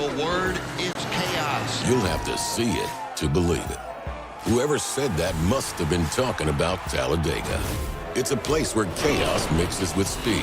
final word is chaos. You'll have to see it to believe it. Whoever said that must have been talking about Talladega. It's a place where chaos mixes with speed,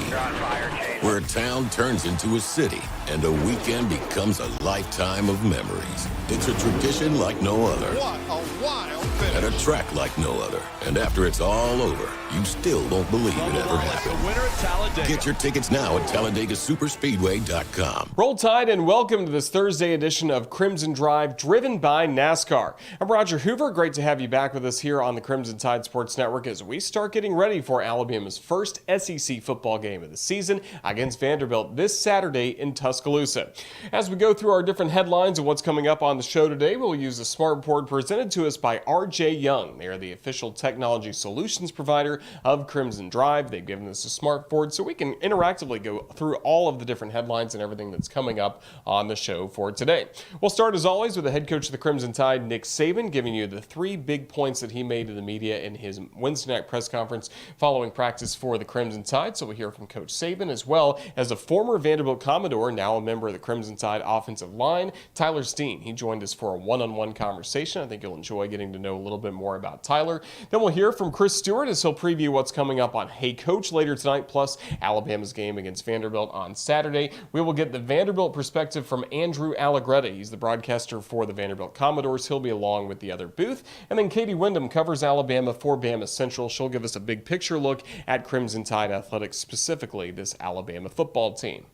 where a town turns into a city, and a weekend becomes a lifetime of memories. It's a tradition like no other. What a wild finish. At a track like no other. And after it's all over, you still don't believe it ever happened. The winner at Talladega. Get your tickets now at TalladegaSuperspeedway.com. Roll Tide and welcome to this Thursday edition of Crimson Drive, driven by NASCAR. I'm Roger Hoover. Great to have you back with us here on the Crimson Tide Sports Network as we start getting ready for Alabama's first SEC football game of the season against Vanderbilt this Saturday in Tuscaloosa. As we go through our different headlines and what's coming up on the show today, we'll use a smart report presented to us by RJ Young. They are the official technology solutions provider of Crimson Drive. They've given us a smart board so we can interactively go through all of the different headlines and everything that's coming up on the show for today. We'll start as always with the head coach of the Crimson Tide, Nick Saban, giving you the 3 big points that he made to the media in his Wednesday night press conference following practice for the Crimson Tide. So we'll hear from Coach Saban as well as a former Vanderbilt Commodore, now a member of the Crimson Tide offensive line, Tyler Steen. He joined us for a one-on-one conversation. I think you'll enjoy getting to know a little bit more about Tyler. Then we'll hear from Chris Stewart as he'll preview what's coming up on Hey Coach later tonight, plus Alabama's game against Vanderbilt on Saturday. We will get the Vanderbilt perspective from Andrew Allegretta. He's the broadcaster for the Vanderbilt Commodores. He'll be along with the other booth. And then Katie Windham covers Alabama for BamaCentral. She'll give us a big picture look at Crimson Tide athletics, specifically this Alabama football team.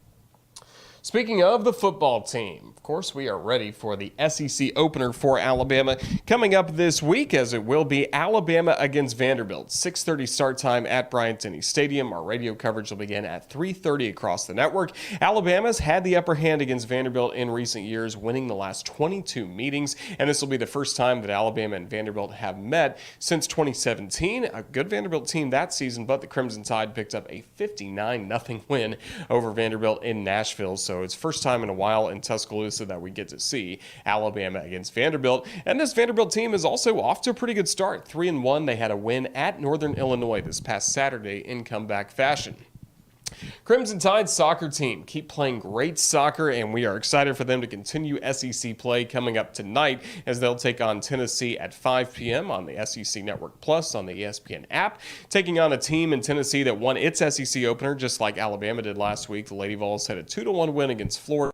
Speaking of the football team, of course, we are ready for the SEC opener for Alabama coming up this week, as it will be Alabama against Vanderbilt. 6:30 start time at Bryant-Denny Stadium. Our radio coverage will begin at 3:30 across the network. Alabama's had the upper hand against Vanderbilt in recent years, winning the last 22 meetings, and this will be the first time that Alabama and Vanderbilt have met since 2017. A good Vanderbilt team that season, but the Crimson Tide picked up a 59-0 win over Vanderbilt in Nashville. So it's first time in a while in Tuscaloosa that we get to see Alabama against Vanderbilt. And this Vanderbilt team is also off to a pretty good start. 3-1. They had a win at Northern Illinois this past Saturday in comeback fashion. Crimson Tide soccer team keep playing great soccer, and we are excited for them to continue SEC play coming up tonight as they'll take on Tennessee at 5 p.m. on the SEC Network Plus on the ESPN app, taking on a team in Tennessee that won its SEC opener just like Alabama did last week. The Lady Vols had a 2-1 win against Florida,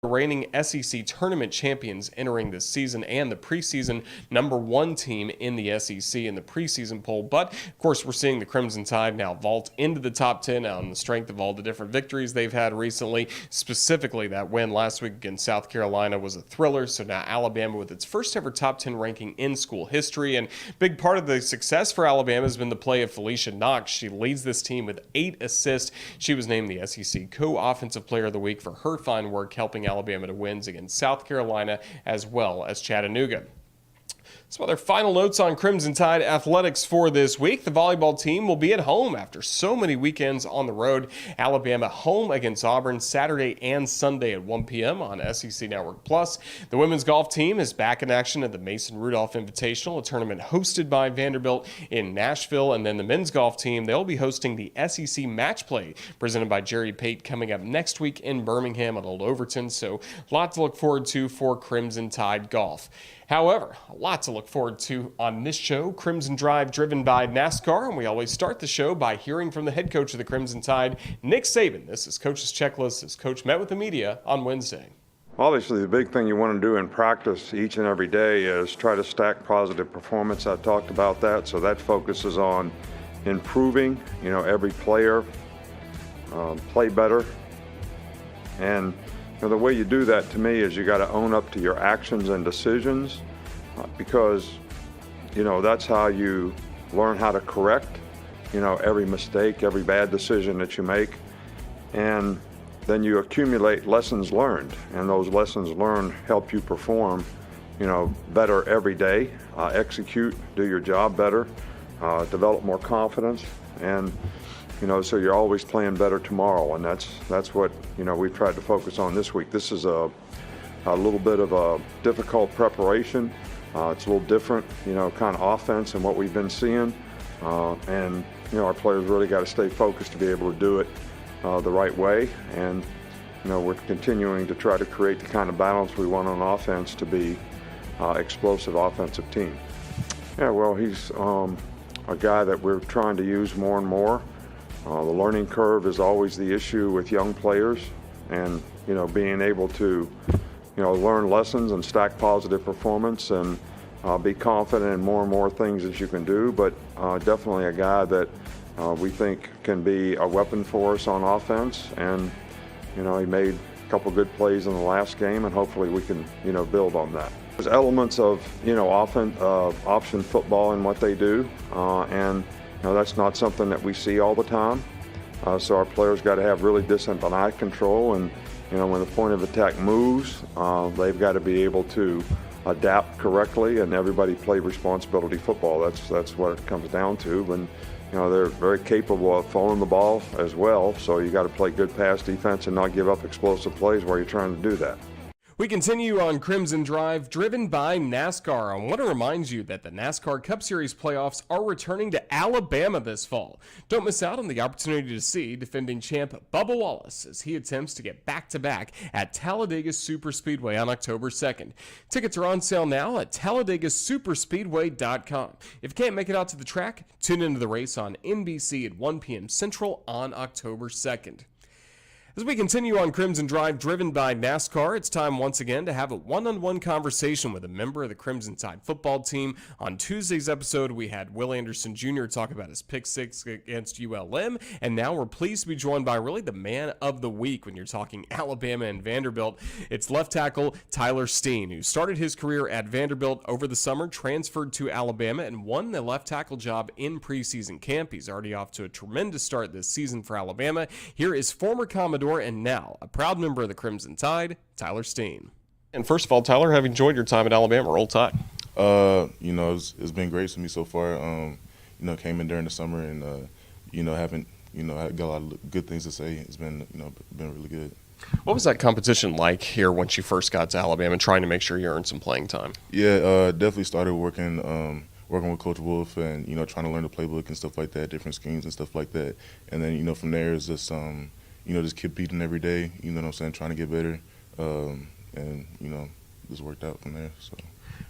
reigning SEC tournament champions entering this season and the preseason #1 team in the SEC in the preseason poll. But, of course, we're seeing the Crimson Tide now vault into the top 10 on the strength of all the different victories they've had recently. Specifically, that win last week against South Carolina was a thriller. So now Alabama with its first ever top 10 ranking in school history. And big part of the success for Alabama has been the play of Felicia Knox. She leads this team with 8 assists. She was named the SEC Co-Offensive Player of the Week for her fine work helping Alabama to wins against South Carolina as well as Chattanooga. Some other final notes on Crimson Tide athletics for this week. The volleyball team will be at home after so many weekends on the road. Alabama home against Auburn Saturday and Sunday at 1 p.m. on SEC Network Plus. The women's golf team is back in action at the Mason Rudolph Invitational, a tournament hosted by Vanderbilt in Nashville. And then the men's golf team, they'll be hosting the SEC Match Play presented by Jerry Pate coming up next week in Birmingham at Old Overton. So a lot to look forward to for Crimson Tide golf. However, a lot to look forward to on this show, Crimson Drive, driven by NASCAR, and we always start the show by hearing from the head coach of the Crimson Tide, Nick Saban. This is Coach's Checklist as Coach met with the media on Wednesday. Obviously, the big thing you want to do in practice each and every day is try to stack positive performance. I talked about that, so that focuses on improving, every player, play better, and the way you do that, to me, is you got to own up to your actions and decisions because, that's how you learn how to correct, every mistake, every bad decision that you make. And then you accumulate lessons learned, and those lessons learned help you perform, better every day, execute, do your job better, develop more confidence, and so you're always playing better tomorrow, and that's what we've tried to focus on this week. This is a little bit of a difficult preparation. It's a little different, kind of offense than what we've been seeing, and our players really got to stay focused to be able to do it the right way. And we're continuing to try to create the kind of balance we want on offense to be explosive offensive team. Yeah, well, he's a guy that we're trying to use more and more. The learning curve is always the issue with young players, and being able to learn lessons and stack positive performance and be confident in more and more things that you can do. But definitely a guy that we think can be a weapon for us on offense, and he made a couple good plays in the last game, and hopefully we can build on that. There's elements of option football in what they do, and that's not something that we see all the time. So our players got to have really decent eye control, and when the point of attack moves, they've got to be able to adapt correctly, and everybody play responsibility football. That's what it comes down to. And they're very capable of throwing the ball as well. So you got to play good pass defense and not give up explosive plays while you're trying to do that. We continue on Crimson Drive, driven by NASCAR. I want to remind you that the NASCAR Cup Series playoffs are returning to Alabama this fall. Don't miss out on the opportunity to see defending champ Bubba Wallace as he attempts to get back-to-back at Talladega Superspeedway on October 2nd. Tickets are on sale now at TalladegaSuperspeedway.com. If you can't make it out to the track, tune into the race on NBC at 1 p.m. Central on October 2nd. As we continue on Crimson Drive, driven by NASCAR, it's time once again to have a one-on-one conversation with a member of the Crimson Tide football team. On Tuesday's episode, we had Will Anderson Jr. talk about his pick six against ULM, and now we're pleased to be joined by really the man of the week when you're talking Alabama and Vanderbilt. It's left tackle Tyler Steen, who started his career at Vanderbilt over the summer, transferred to Alabama, and won the left tackle job in preseason camp. He's already off to a tremendous start this season for Alabama. Here is former Commodore and now a proud member of the Crimson Tide, Tyler Steen. And first of all, Tyler, have you enjoyed your time at Alabama? Roll Tide. It's been great to me so far. Came in during the summer and haven't got a lot of good things to say. It's been been really good. What was that competition like here once you first got to Alabama, trying to make sure you earned some playing time? Yeah, definitely started working with Coach Wolf and trying to learn the playbook and stuff like that, different schemes and stuff like that. And then from there it's just just keep beating every day, trying to get better, and just worked out from there. So,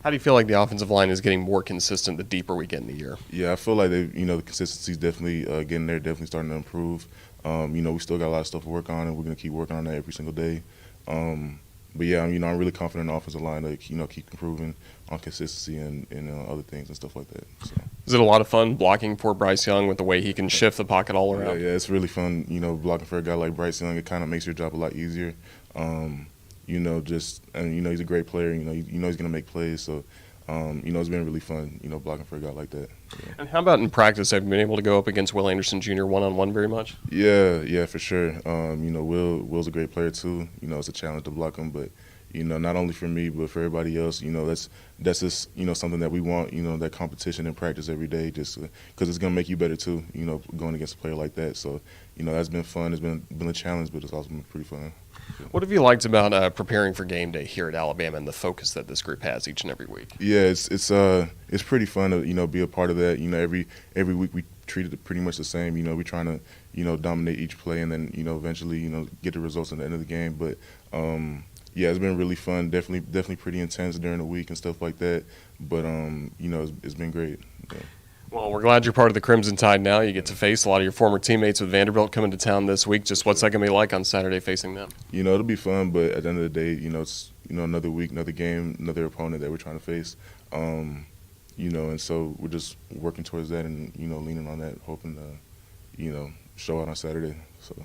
how do you feel like the offensive line is getting more consistent the deeper we get in the year? Yeah, I feel like the consistency is definitely getting there, definitely starting to improve. We still got a lot of stuff to work on, and we're gonna keep working on that every single day. But yeah, I'm really confident in the offensive line to keep improving on consistency and other things and stuff like that. So. Is it a lot of fun blocking for Bryce Young with the way he can shift the pocket all around? Yeah, it's really fun. Blocking for a guy like Bryce Young, it kind of makes your job a lot easier. He's a great player. He's gonna make plays. So, it's been really fun. Blocking for a guy like that. Yeah. And how about in practice? Have you been able to go up against Will Anderson Jr. one-on-one very much? Yeah, for sure. Will's a great player too. It's a challenge to block him, but not only for me but for everybody else. That's just something that we want. That competition in practice every day, just because it's gonna make you better too. Going against a player like that. So that's been fun. It's been a challenge, but it's also been pretty fun. What have you liked about preparing for game day here at Alabama and the focus that this group has each and every week? Yeah, it's pretty fun to be a part of that. Every week we treat it pretty much the same. We're trying to dominate each play and then eventually get the results at the end of the game. But yeah, it's been really fun. Definitely pretty intense during the week and stuff like that. But it's been great. Yeah. Well, we're glad you're part of the Crimson Tide now. You get to face a lot of your former teammates with Vanderbilt coming to town this week. Just what's that going to be like on Saturday facing them? It'll be fun, but at the end of the day, it's another week, another game, another opponent that we're trying to face. And so we're just working towards that and leaning on that, hoping to show out on Saturday. So.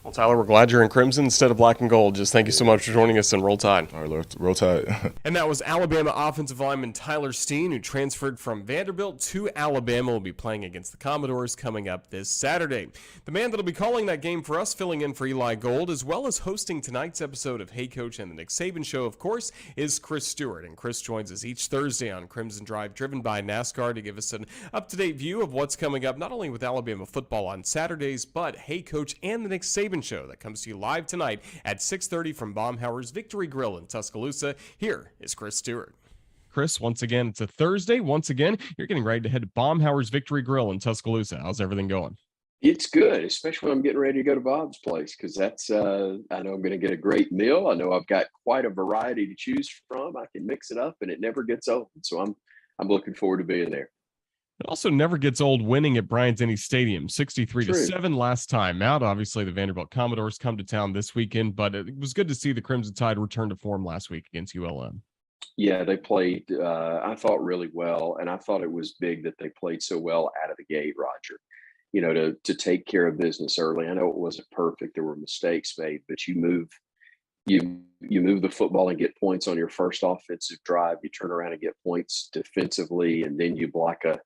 Well, Tyler, we're glad you're in crimson instead of black and gold. Just thank you so much for joining us, and Roll Tide. All right, Roll Tide. And that was Alabama offensive lineman Tyler Steen, who transferred from Vanderbilt to Alabama, will be playing against the Commodores coming up this Saturday. The man that'll be calling that game for us, filling in for Eli Gold, as well as hosting tonight's episode of Hey Coach and the Nick Saban Show, of course, is Chris Stewart. And Chris joins us each Thursday on Crimson Drive, driven by NASCAR, to give us an up-to-date view of what's coming up, not only with Alabama football on Saturdays, but Hey Coach and the Nick Saban Show that comes to you live tonight at 6:30 from Baumhauer's Victory Grill in Tuscaloosa. Here is Chris Stewart. Chris, once again, it's a Thursday. Once again, you're getting ready to head to Baumhauer's Victory Grill in Tuscaloosa. How's everything going? It's good, especially when I'm getting ready to go to Bob's place because that's I know I'm going to get a great meal. I know I've got quite a variety to choose from. I can mix it up, and it never gets old. So I'm looking forward to being there. It also never gets old winning at Bryant-Denny Stadium, 63-7 last time out. Obviously, the Vanderbilt Commodores come to town this weekend, but it was good to see the Crimson Tide return to form last week against ULM. Yeah, they played, I thought, really well, and I thought it was big that they played so well out of the gate, Roger. You know, to take care of business early. I know it wasn't perfect; there were mistakes made, but you move the football and get points on your first offensive drive. You turn around and get points defensively, and then you block a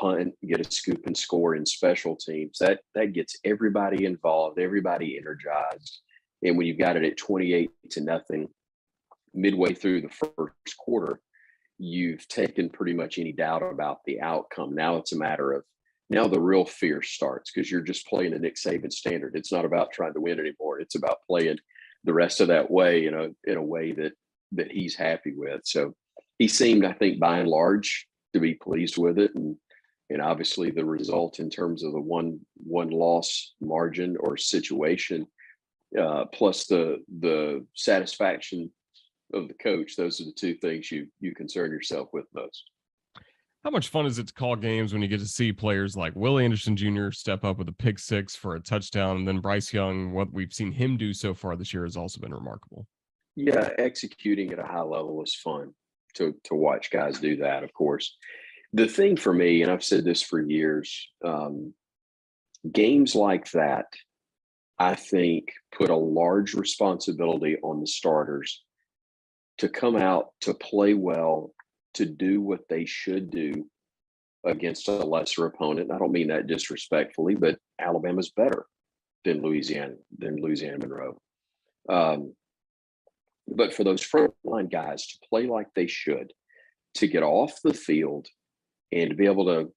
punt, get a scoop and score in special teams. That gets everybody involved, everybody energized. And when you've got it at 28-0 midway through the first quarter, you've taken pretty much any doubt about the outcome. Now it's a matter of now the real fear starts because you're just playing the Nick Saban standard. It's not about trying to win anymore. It's about playing the rest of that way, in a way that he's happy with. So he seemed, I think, by and large, to be pleased with it, and obviously the result in terms of the one loss margin or situation, plus the satisfaction of the coach. Those are the two things you concern yourself with most. How much fun is it to call games when you get to see players like Will Anderson Jr. step up with a pick six for a touchdown, and then Bryce Young, what we've seen him do so far this year has also been remarkable. Yeah, executing at a high level is fun to watch guys do that, of course. The thing for me, and I've said this for years, games like that, I think, put a large responsibility on the starters to come out, to play well, to do what they should do against a lesser opponent. I don't mean that disrespectfully, but Alabama's better than Louisiana Monroe. But for those frontline guys to play like they should, to get off the field and to be able to,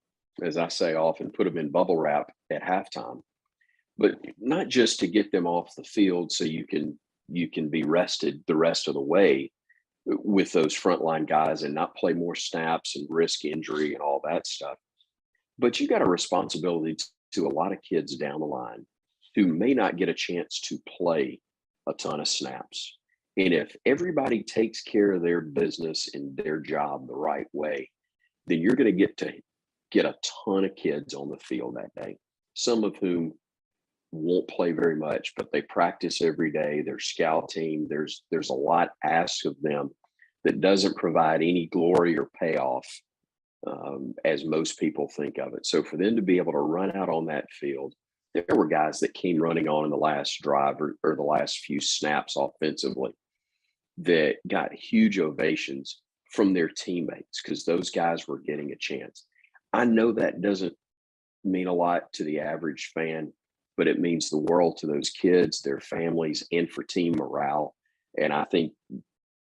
as I say often, put them in bubble wrap at halftime, but not just to get them off the field so you can be rested the rest of the way with those frontline guys and not play more snaps and risk injury and all that stuff. But you got a responsibility to a lot of kids down the line who may not get a chance to play a ton of snaps. And if everybody takes care of their business and their job the right way, then you're going to get a ton of kids on the field that day, some of whom won't play very much, but they practice every day. Their scout team, there's a lot asked of them that doesn't provide any glory or payoff as most people think of it. So for them to be able to run out on that field, there were guys that came running on in the last drive or the last few snaps offensively that got huge ovations from their teammates because those guys were getting a chance. I know that doesn't mean a lot to the average fan, but it means the world to those kids, their families, and for team morale. And I think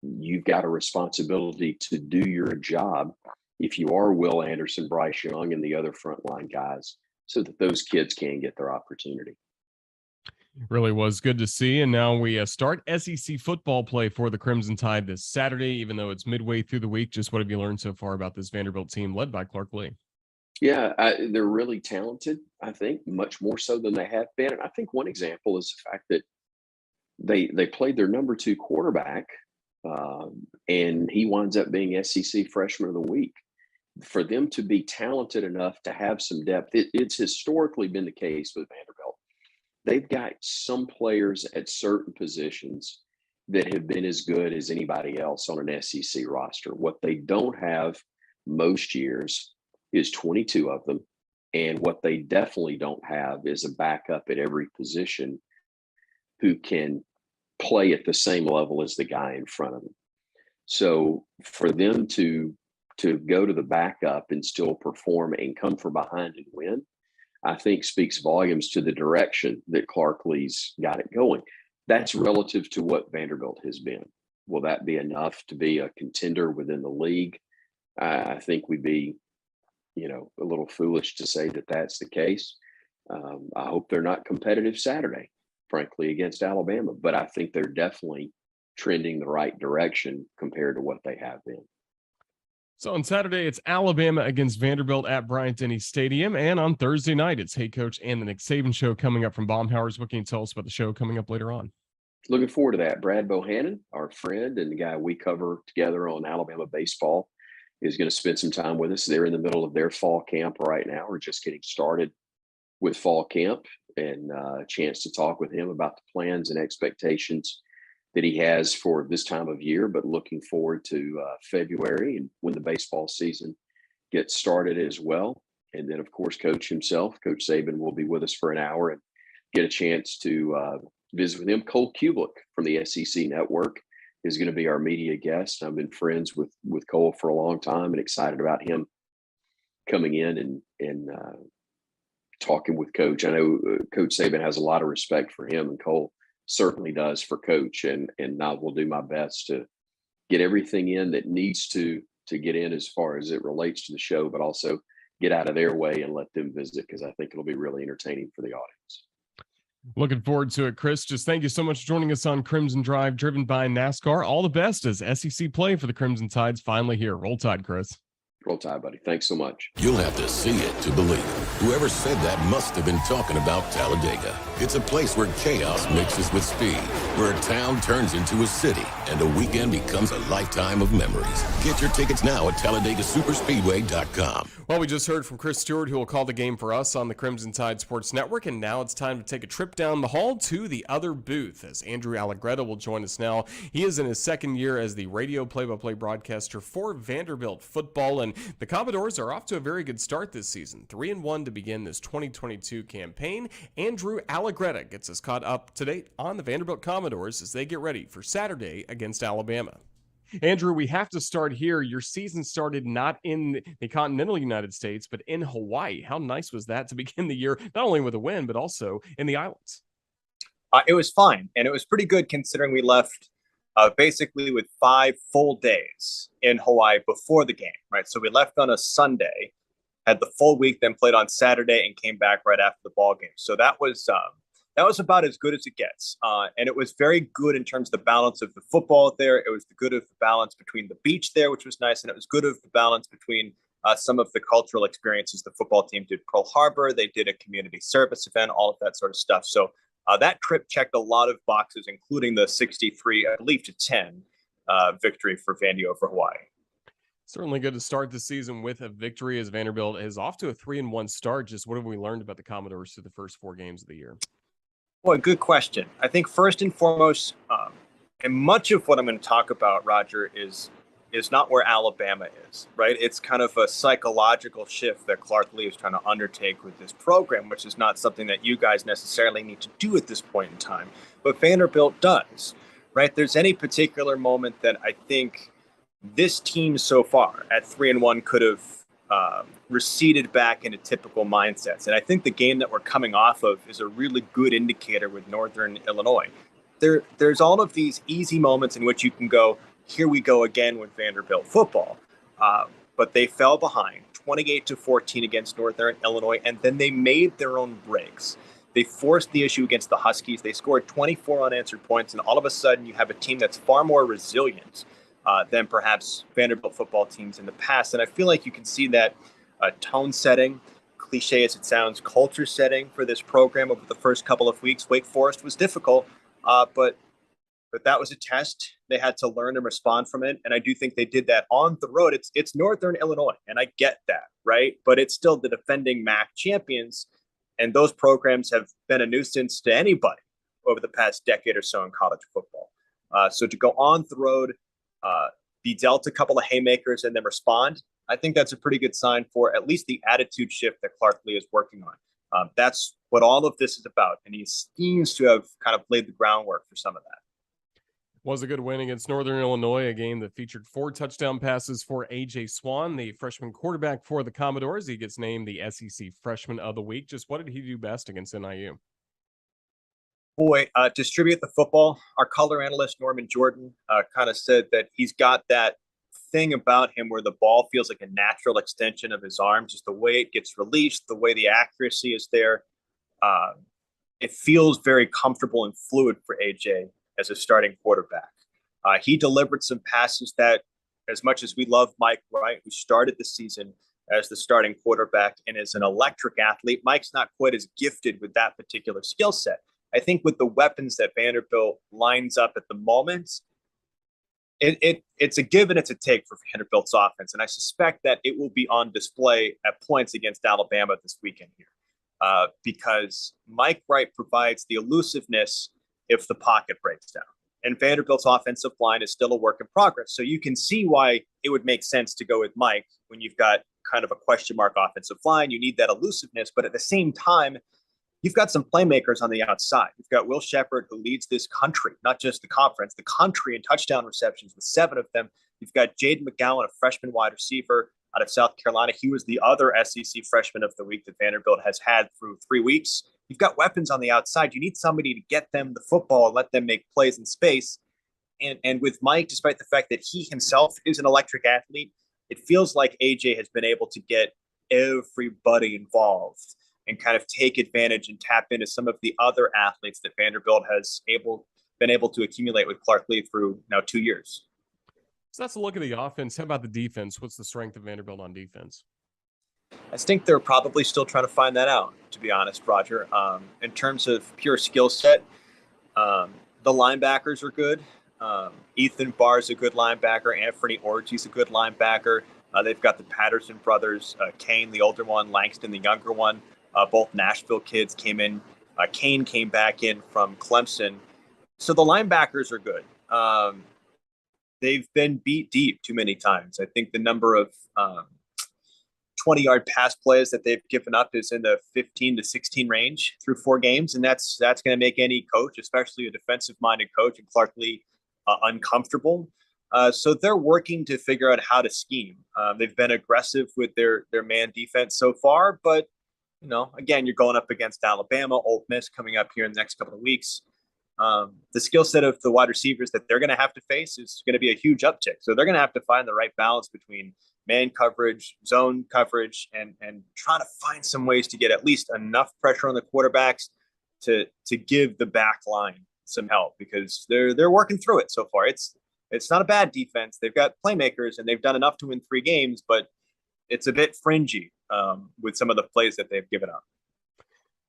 you've got a responsibility to do your job if you are Will Anderson, Bryce Young, and the other frontline guys, so that those kids can get their opportunity. Really was good to see. And now we start SEC football play for the Crimson Tide this Saturday, even though it's midway through the week. Just what have you learned so far about this Vanderbilt team led by Clark Lee? Yeah, they're really talented, I think, much more so than they have been. And I think one example is the fact that they played their number 2 quarterback, and he winds up being SEC Freshman of the Week. For them to be talented enough to have some depth, it's historically been the case with Vanderbilt. They've got some players at certain positions that have been as good as anybody else on an SEC roster. What they don't have most years is 22 of them. And what they definitely don't have is a backup at every position who can play at the same level as the guy in front of them. So for them to go to the backup and still perform and come from behind and win, I think speaks volumes to the direction that Clark Lee's got it going. That's relative to what Vanderbilt has been. Will that be enough to be a contender within the league? I think we'd be, a little foolish to say that that's the case. I hope they're not competitive Saturday, frankly, against Alabama, but I think they're definitely trending the right direction compared to what they have been. So on Saturday, it's Alabama against Vanderbilt at Bryant-Denny Stadium. And on Thursday night, it's head coach and the Nick Saban show coming up from Baumhauer's. What can you tell us about the show coming up later on? Looking forward to that. Brad Bohannon, our friend and the guy we cover together on Alabama baseball, is going to spend some time with us. They're in the middle of their fall camp right now. We're just getting started with fall camp, and a chance to talk with him about the plans and expectations that he has for this time of year, but looking forward to February and when the baseball season gets started as well. And then, of course, Coach himself, Coach Saban, will be with us for an hour and get a chance to visit with him. Cole Kubelik from the SEC Network is going to be our media guest. I've been friends with Cole for a long time and excited about him coming in and talking with Coach. I know Coach Saban has a lot of respect for him, and Cole certainly does for Coach, and I will do my best to get everything in that needs to get in as far as it relates to the show, but also get out of their way and let them visit, because I think it'll be really entertaining for the audience. Looking forward to it, Chris. Just thank you so much for joining us on Crimson Drive, driven by NASCAR. All the best as SEC play for the Crimson Tide's finally here. Roll Tide, Chris. Roll Tide, buddy. Thanks so much. You'll have to see it to believe it. Whoever said that must have been talking about Talladega. It's a place where chaos mixes with speed, where a town turns into a city, and a weekend becomes a lifetime of memories. Get your tickets now at TalladegaSuperspeedway.com. Well, we just heard from Chris Stewart, who will call the game for us on the Crimson Tide Sports Network, and now it's time to take a trip down the hall to the other booth, as Andrew Allegretta will join us now. He is in his second year as the radio play-by-play broadcaster for Vanderbilt football, and the Commodores are off to a very good start this season, 3-1 to begin this 2022 campaign. Andrew Allegretta gets us caught up to date on the Vanderbilt Commodores as they get ready for Saturday against Alabama. Andrew, we have to start here. Your season started not in the continental United States, but in Hawaii. How nice was that to begin the year, not only with a win, but also in the islands? It was fine, and it was pretty good considering we left basically with 5 full days in Hawaii before the game, right? So we left on a Sunday, had the full week, then played on Saturday, and came back right after the ball game. So that was about as good as it gets. And it was very good in terms of the balance of the football there. It was the good of the balance between the beach there, which was nice. And it was good of the balance between some of the cultural experiences the football team did. Pearl Harbor, they did a community service event, all of that sort of stuff. So that trip checked a lot of boxes, including the 63, I believe, to 10 victory for Vandy over Hawaii. Certainly good to start the season with a victory, as Vanderbilt is off to a 3-1 start. Just what have we learned about the Commodores through the first 4 games of the year? Well, good question. I think first and foremost, and much of what I'm going to talk about, Roger, is not where Alabama is, right? It's kind of a psychological shift that Clark Lea is trying to undertake with this program, which is not something that you guys necessarily need to do at this point in time, but Vanderbilt does, right? There's any particular moment that I think this team so far at 3-1 could have receded back into typical mindsets. And I think the game that we're coming off of is a really good indicator with Northern Illinois. There's all of these easy moments in which you can go, here we go again with Vanderbilt football. But they fell behind 28-14 against Northern Illinois, and then they made their own breaks. They forced the issue against the Huskies. They scored 24 unanswered points, and all of a sudden you have a team that's far more resilient than perhaps Vanderbilt football teams in the past. And I feel like you can see that tone setting, cliche as it sounds, culture setting for this program over the first couple of weeks. Wake Forest was difficult, but that was a test. They had to learn and respond from it. And I do think they did that on the road. It's Northern Illinois, and I get that, right? But it's still the defending MAC champions. And those programs have been a nuisance to anybody over the past decade or so in college football. So to go on the road, be dealt a couple of haymakers and then respond, I think that's a pretty good sign for at least the attitude shift that Clark Lea is working on. That's what all of this is about. And he seems to have kind of laid the groundwork for some of that. Was a good win against Northern Illinois, a game that featured 4 touchdown passes for A.J. Swan, the freshman quarterback for the Commodores. He gets named the SEC Freshman of the Week. Just what did he do best against NIU? Boy, distribute the football. Our color analyst, Norman Jordan, kind of said that he's got that thing about him where the ball feels like a natural extension of his arm, just the way it gets released, the way the accuracy is there. It feels very comfortable and fluid for A.J. as a starting quarterback. He delivered some passes that as much as we love Mike Wright, who started the season as the starting quarterback and is an electric athlete, Mike's not quite as gifted with that particular skill set. I think with the weapons that Vanderbilt lines up at the moment, it's a give and it's a take for Vanderbilt's offense. And I suspect that it will be on display at points against Alabama this weekend here, because Mike Wright provides the elusiveness if the pocket breaks down. And Vanderbilt's offensive line is still a work in progress. So you can see why it would make sense to go with Mike when you've got kind of a question mark offensive line. You need that elusiveness, but at the same time, you've got some playmakers on the outside. You've got Will Shepherd, who leads this country, not just the conference, the country in touchdown receptions with 7 of them. You've got Jaden McGowan, a freshman wide receiver out of South Carolina. He was the other SEC freshman of the week that Vanderbilt has had through 3 weeks. You've got weapons on the outside. You need somebody to get them the football and let them make plays in space. And with Mike, despite the fact that he himself is an electric athlete, it feels like AJ has been able to get everybody involved and kind of take advantage and tap into some of the other athletes that Vanderbilt has been able to accumulate with Clark Lee through now 2 years. So that's a look at the offense. How about the defense? What's the strength of Vanderbilt on defense? I think they're probably still trying to find that out, to be honest, Roger. In terms of pure skill set, the linebackers are good. Ethan Barr's a good linebacker. Anthony Orti's a good linebacker. They've got the Patterson brothers, Kane, the older one, Langston, the younger one. Both Nashville kids came in. Kane came back in from Clemson. So the linebackers are good. They've been beat deep too many times. I think the number of 20-yard pass plays that they've given up is in the 15 to 16 range through 4 games. And that's going to make any coach, especially a defensive-minded coach, and Clark Lee, uncomfortable. So they're working to figure out how to scheme. They've been aggressive with their man defense so far, but again, you're going up against Alabama, Ole Miss coming up here in the next couple of weeks. The skill set of the wide receivers that they're going to have to face is going to be a huge uptick. So they're going to have to find the right balance between man coverage, zone coverage, and trying to find some ways to get at least enough pressure on the quarterbacks to give the back line some help, because they're working through it so far. It's not a bad defense. They've got playmakers and they've done enough to win 3 games, but it's a bit fringy with some of the plays that they've given up.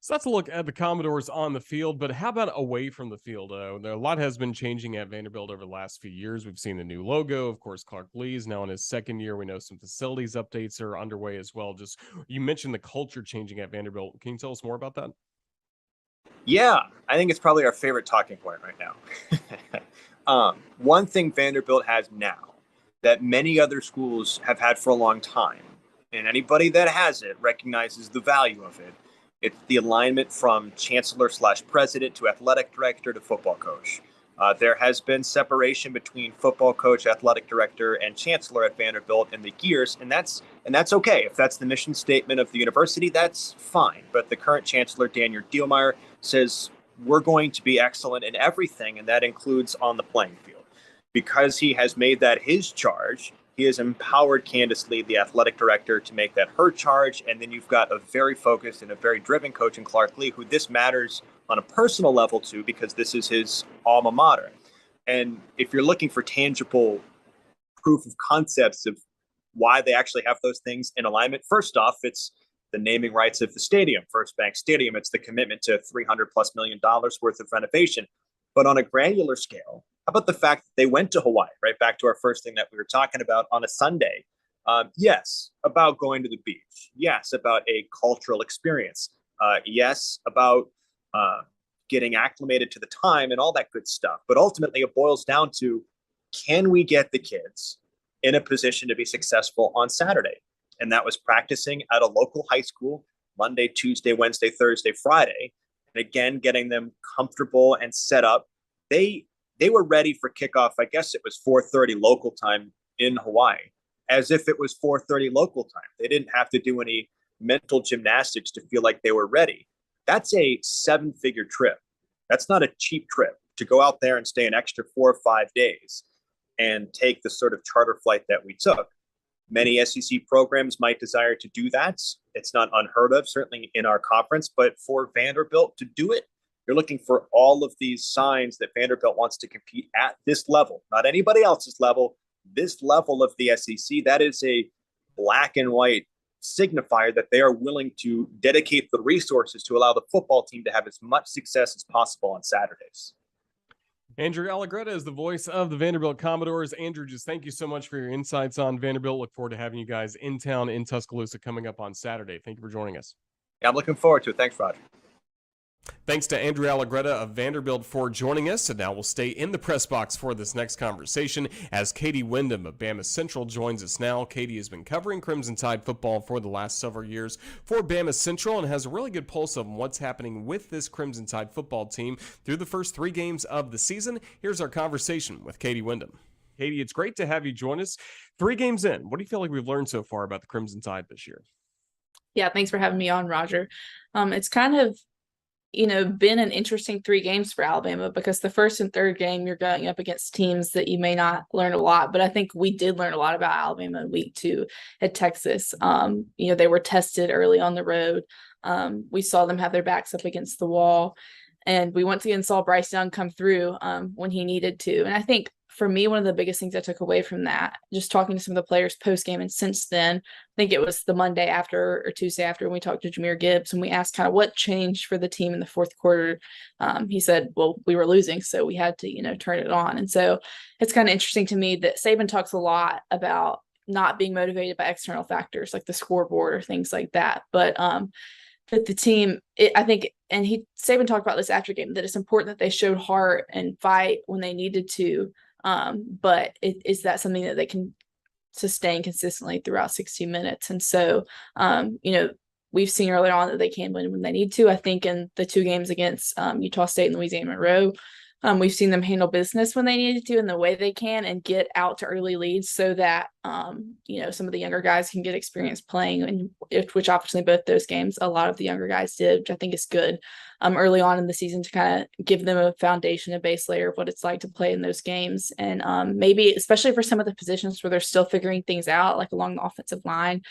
So that's a look at the Commodores on the field, but how about away from the field? A lot has been changing at Vanderbilt over the last few years. We've seen the new logo. Of course, Clark Lee is now in his 2nd year. We know some facilities updates are underway as well. Just, you mentioned the culture changing at Vanderbilt. Can you tell us more about that? Yeah, I think it's probably our favorite talking point right now. One thing Vanderbilt has now that many other schools have had for a long time, and anybody that has it recognizes the value of it. It's the alignment from chancellor/president to athletic director to football coach. There has been separation between football coach, athletic director, and chancellor at Vanderbilt in the years, and that's okay. If that's the mission statement of the university, that's fine. But the current chancellor, Daniel Dielmeyer, says we're going to be excellent in everything, and that includes on the playing field. Because he has made that his charge, he has empowered Candace Lee, the athletic director, to make that her charge. And then you've got a very focused and a very driven coach in Clark Lee, who this matters on a personal level to, because this is his alma mater. And if you're looking for tangible proof of concepts of why they actually have those things in alignment, first off, it's the naming rights of the stadium, First Bank Stadium. It's the commitment to $300+ million worth of renovation. But on a granular scale, how about the fact that they went to Hawaii, right back to our first thing that we were talking about, on a Sunday? Yes, about going to the beach. Yes, about a cultural experience. Yes, about getting acclimated to the time and all that good stuff. But ultimately, it boils down to, can we get the kids in a position to be successful on Saturday? And that was practicing at a local high school Monday, Tuesday, Wednesday, Thursday, Friday. And again, getting them comfortable and set up. They were ready for kickoff. I guess it was 4:30 local time in Hawaii, as if it was 4:30 local time. They didn't have to do any mental gymnastics to feel like they were ready. That's a 7-figure trip. That's not a cheap trip to go out there and stay an extra 4 or 5 days and take the sort of charter flight that we took. Many SEC programs might desire to do that. It's not unheard of, certainly in our conference, but for Vanderbilt to do it, you're looking for all of these signs that Vanderbilt wants to compete at this level, not anybody else's level, this level of the SEC, that is a black and white signifier that they are willing to dedicate the resources to allow the football team to have as much success as possible on Saturdays. Andrew Allegretta is the voice of the Vanderbilt Commodores. Andrew, just thank you so much for your insights on Vanderbilt. Look forward to having you guys in town in Tuscaloosa coming up on Saturday. Thank you for joining us. Yeah, I'm looking forward to it. Thanks, Roger. Thanks to Andrew Allegretta of Vanderbilt for joining us. And now we'll stay in the press box for this next conversation as Katie Windham of BamaCentral joins us now. Katie has been covering Crimson Tide football for the last several years for BamaCentral and has a really good pulse on what's happening with this Crimson Tide football team through the first 3 games of the season. Here's our conversation with Katie Windham. Katie, it's great to have you join us. 3 games in, what do you feel like we've learned so far about the Crimson Tide this year? Yeah, thanks for having me on, Roger. It's kind of been an interesting 3 games for Alabama because the first and third game you're going up against teams that you may not learn a lot, but I think we did learn a lot about Alabama in week 2 at Texas. They were tested early on the road. We saw them have their backs up against the wall, and we once again saw Bryce Young come through when he needed to. And I think for me, one of the biggest things I took away from that, just talking to some of the players post-game and since then, I think it was the Monday after or Tuesday after when we talked to Jahmyr Gibbs and we asked kind of what changed for the team in the fourth quarter. He said, well, we were losing, so we had to, turn it on. And so it's kind of interesting to me that Saban talks a lot about not being motivated by external factors like the scoreboard or things like that. But the team, I think, and Saban talked about this after game, that it's important that they showed heart and fight when they needed to. But is that something that they can sustain consistently throughout 60 minutes? And so, we've seen early on that they can win when they need to. I think in the 2 games against Utah State and Louisiana Monroe, we've seen them handle business when they needed to in the way they can and get out to early leads so that, some of the younger guys can get experience playing, and which obviously both those games, a lot of the younger guys did, which I think is good early on in the season to kind of give them a foundation, a base layer of what it's like to play in those games. And maybe, especially for some of the positions where they're still figuring things out, like along the offensive line,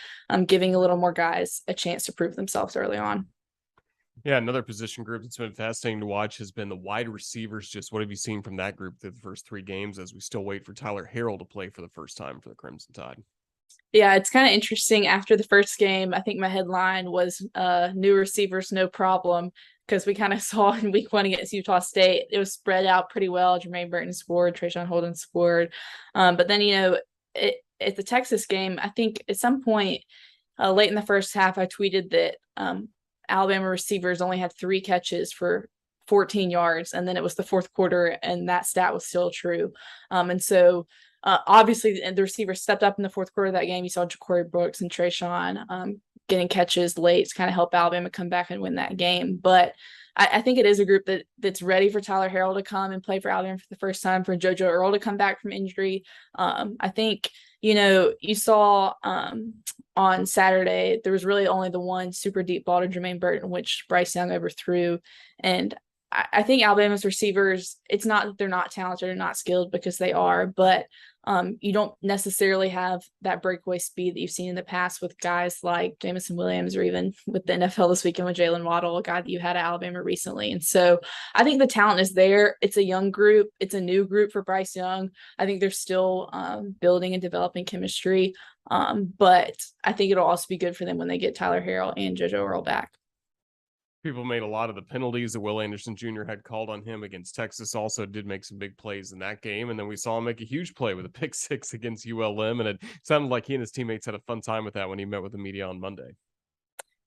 giving a little more guys a chance to prove themselves early on. Yeah, another position group that's been fascinating to watch has been the wide receivers. Just what have you seen from that group through the first 3 games as we still wait for Tyler Harrell to play for the first time for the Crimson Tide? Yeah, it's kind of interesting. After the first game, I think my headline was new receivers, no problem, because we kind of saw in week 1 against Utah State, it was spread out pretty well. Jermaine Burton scored, Trayshawn Holden scored. But then, at the Texas game, I think at some point late in the first half, I tweeted that Alabama receivers only had 3 catches for 14 yards. And then it was the fourth quarter and that stat was still true. And so obviously the receivers stepped up in the fourth quarter of that game. You saw Ja'Cory Brooks and Trayshawn getting catches late to kind of help Alabama come back and win that game. But I think it is a group that's ready for Tyler Harrell to come and play for Alabama for the first time, for JoJo Earle to come back from injury. I think, you saw on Saturday, there was really only the one super deep ball to Jermaine Burton, which Bryce Young overthrew. And I think Alabama's receivers, it's not that they're not talented or not skilled, because they are, but you don't necessarily have that breakaway speed that you've seen in the past with guys like Jamison Williams, or even with the NFL this weekend with Jalen Waddle, a guy that you had at Alabama recently. And so I think the talent is there. It's a young group. It's a new group for Bryce Young. I think they're still building and developing chemistry. But I think it'll also be good for them when they get Tyler Harrell and JoJo Earle back. People made a lot of the penalties that Will Anderson Jr. had called on him against Texas. Also did make some big plays in that game. And then we saw him make a huge play with a pick 6 against ULM. And it sounded like he and his teammates had a fun time with that when he met with the media on Monday.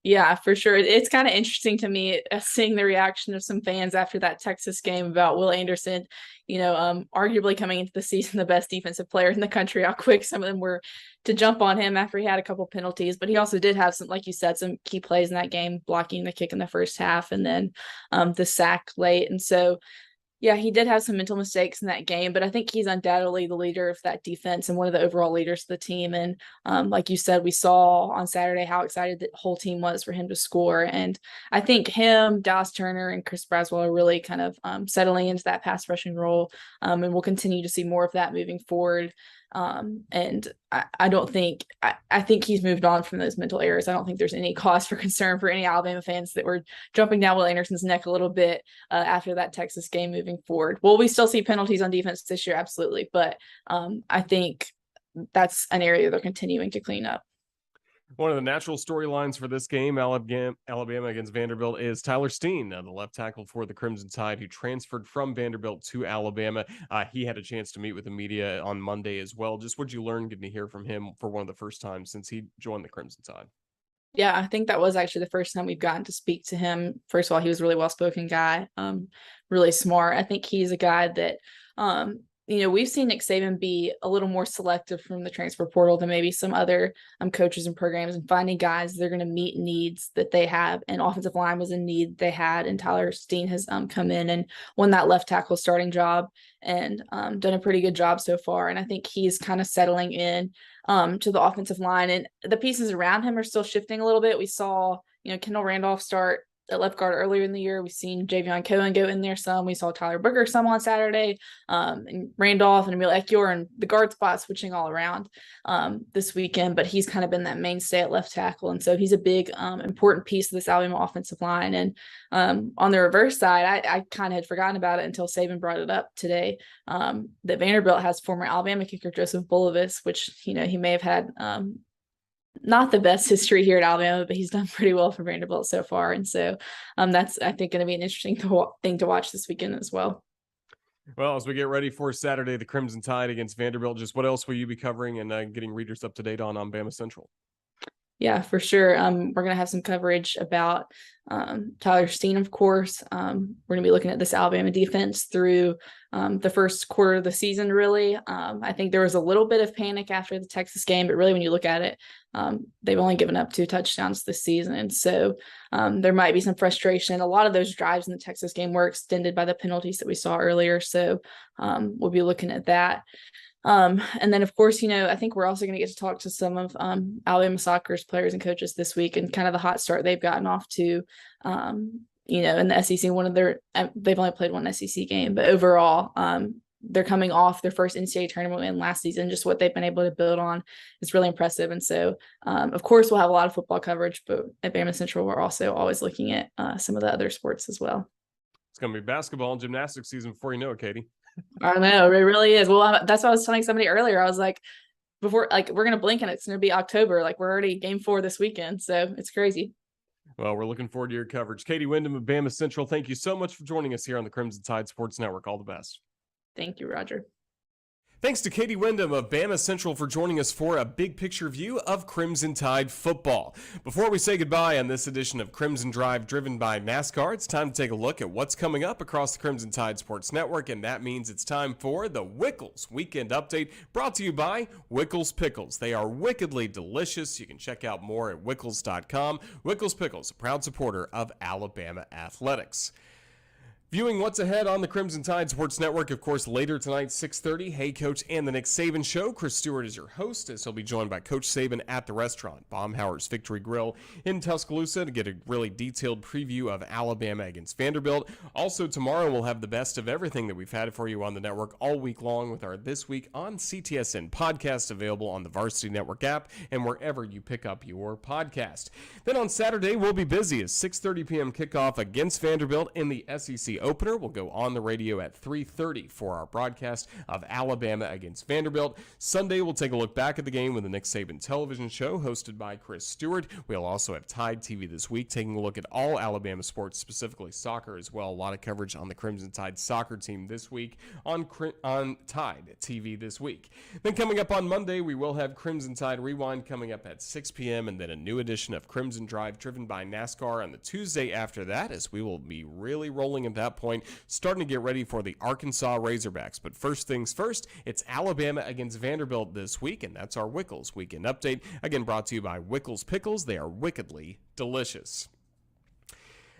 Yeah, for sure. It's kind of interesting to me seeing the reaction of some fans after that Texas game about Will Anderson, arguably coming into the season the best defensive player in the country, how quick some of them were to jump on him after he had a couple penalties. But he also did have some, like you said, some key plays in that game, blocking the kick in the first half and then the sack late. And so, yeah, he did have some mental mistakes in that game, but I think he's undoubtedly the leader of that defense and one of the overall leaders of the team. And like you said, we saw on Saturday how excited the whole team was for him to score. And I think him, Dallas Turner, and Chris Braswell are really kind of settling into that pass rushing role. And we'll continue to see more of that moving forward. And I don't think, I think he's moved on from those mental errors. I don't think there's any cause for concern for any Alabama fans that were jumping down Will Anderson's neck a little bit after that Texas game moving forward. Will we still see penalties on defense this year? Absolutely. But I think that's an area they're continuing to clean up. One of the natural storylines for this game, Alabama against Vanderbilt, is Tyler Steen, the left tackle for the Crimson Tide, who transferred from Vanderbilt to Alabama. He had a chance to meet with the media on Monday as well. Just what you learn getting to hear from him for one of the first times since he joined the Crimson Tide? Yeah, I think that was actually the first time we've gotten to speak to him. First of all, he was a really well-spoken guy, really smart. I think he's a guy that, we've seen Nick Saban be a little more selective from the transfer portal than maybe some other coaches and programs, and finding guys that are going to meet needs that they have. And offensive line was a need they had, and Tyler Steen has come in and won that left tackle starting job and done a pretty good job so far. And I think he's kind of settling in to the offensive line, and the pieces around him are still shifting a little bit. We saw, Kendall Randolph start at left guard earlier in the year. We've seen Javion Cohen go in there some. We saw Tyler Booker some on Saturday, and Randolph and Emil Ekiyor, and the guard spot switching all around this weekend. But he's kind of been that mainstay at left tackle, and so he's a big, important piece of this Alabama offensive line. And on the reverse side, I kind of had forgotten about it until Saban brought it up today, that Vanderbilt has former Alabama kicker Joseph Bulovas, which he may have had not the best history here at Alabama, but he's done pretty well for Vanderbilt so far. And so that's, I think, going to be an interesting thing to watch this weekend as well. Well, as we get ready for Saturday, the Crimson Tide against Vanderbilt, just what else will you be covering and getting readers up to date on BamaCentral? Yeah, for sure. We're going to have some coverage about Tyler Steen, of course. We're going to be looking at this Alabama defense through the first quarter of the season, really. I think there was a little bit of panic after the Texas game, but really when you look at it, they've only given up 2 touchdowns this season. And so there might be some frustration. A lot of those drives in the Texas game were extended by the penalties that we saw earlier. So we'll be looking at that. And then, of course, I think we're also going to get to talk to some of Alabama soccer's players and coaches this week, and kind of the hot start they've gotten off to, in the SEC. They've only played one SEC game, but overall, they're coming off their first NCAA tournament win last season. Just what they've been able to build on is really impressive. And so, of course, we'll have a lot of football coverage, but at BamaCentral, we're also always looking at some of the other sports as well. It's going to be basketball and gymnastics season before you know it, Katie. I know, it really is. Well, that's what I was telling somebody earlier. I was like, we're going to blink and it's going to be October. Like, we're already game 4 this weekend. So it's crazy. Well, we're looking forward to your coverage. Katie Windham of BamaCentral, thank you so much for joining us here on the Crimson Tide Sports Network. All the best. Thank you, Roger. Thanks to Katie Windham of BamaCentral for joining us for a big picture view of Crimson Tide football. Before we say goodbye on this edition of Crimson Drive driven by NASCAR, it's time to take a look at what's coming up across the Crimson Tide Sports Network, and that means it's time for the Wickles Weekend Update, brought to you by Wickles Pickles. They are wickedly delicious. You can check out more at wickles.com. Wickles Pickles, a proud supporter of Alabama athletics. Viewing what's ahead on the Crimson Tide Sports Network, of course, later tonight, 6:30, Hey Coach and the Nick Saban Show. Chris Stewart is your host, as he'll be joined by Coach Saban at the restaurant, Baumhauer's Victory Grill in Tuscaloosa, to get a really detailed preview of Alabama against Vanderbilt. Also, tomorrow, we'll have the best of everything that we've had for you on the network all week long with our This Week on CTSN podcast, available on the Varsity Network app and wherever you pick up your podcast. Then on Saturday, we'll be busy as 6:30 p.m. kickoff against Vanderbilt in the SEC opener. We'll go on the radio at 3:30 for our broadcast of Alabama against Vanderbilt. Sunday, we'll take a look back at the game with the Nick Saban television show hosted by Chris Stewart. We'll also have Tide TV this week, taking a look at all Alabama sports, specifically soccer as well. A lot of coverage on the Crimson Tide soccer team this week on Tide TV this week. Then coming up on Monday, we will have Crimson Tide Rewind coming up at 6 p.m. and then a new edition of Crimson Drive driven by NASCAR on the Tuesday after that, as we will be really rolling at that point, starting to get ready for the Arkansas Razorbacks. But first things first, it's Alabama against Vanderbilt this week, and that's our Wickles Weekend Update. Again, brought to you by Wickles Pickles. They are wickedly delicious.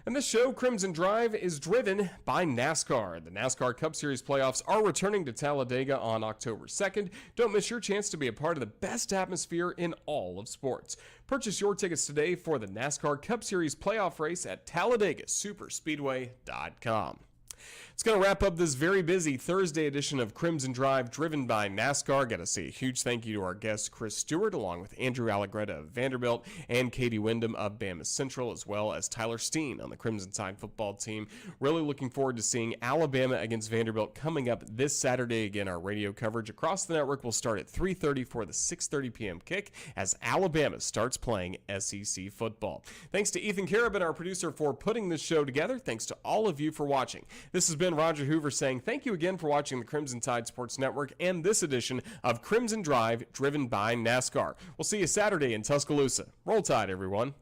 And this show, Crimson Drive, is driven by NASCAR. The NASCAR Cup Series playoffs are returning to Talladega on October 2nd. Don't miss your chance to be a part of the best atmosphere in all of sports. Purchase your tickets today for the NASCAR Cup Series playoff race at TalladegaSuperspeedway.com. It's going to wrap up this very busy Thursday edition of Crimson Drive, driven by NASCAR. Got to say a huge thank you to our guest, Chris Stewart, along with Andrew Allegretta of Vanderbilt and Katie Windham of BamaCentral, as well as Tyler Steen on the Crimson Tide football team. Really looking forward to seeing Alabama against Vanderbilt coming up this Saturday. Again, our radio coverage across the network will start at 3:30 for the 6:30 p.m. kick as Alabama starts playing SEC football. Thanks to Ethan Carabin, our producer, for putting this show together. Thanks to all of you for watching. This has been Roger Hoover saying thank you again for watching the Crimson Tide Sports Network and this edition of Crimson Drive, driven by NASCAR. We'll see you Saturday in Tuscaloosa. Roll Tide, everyone.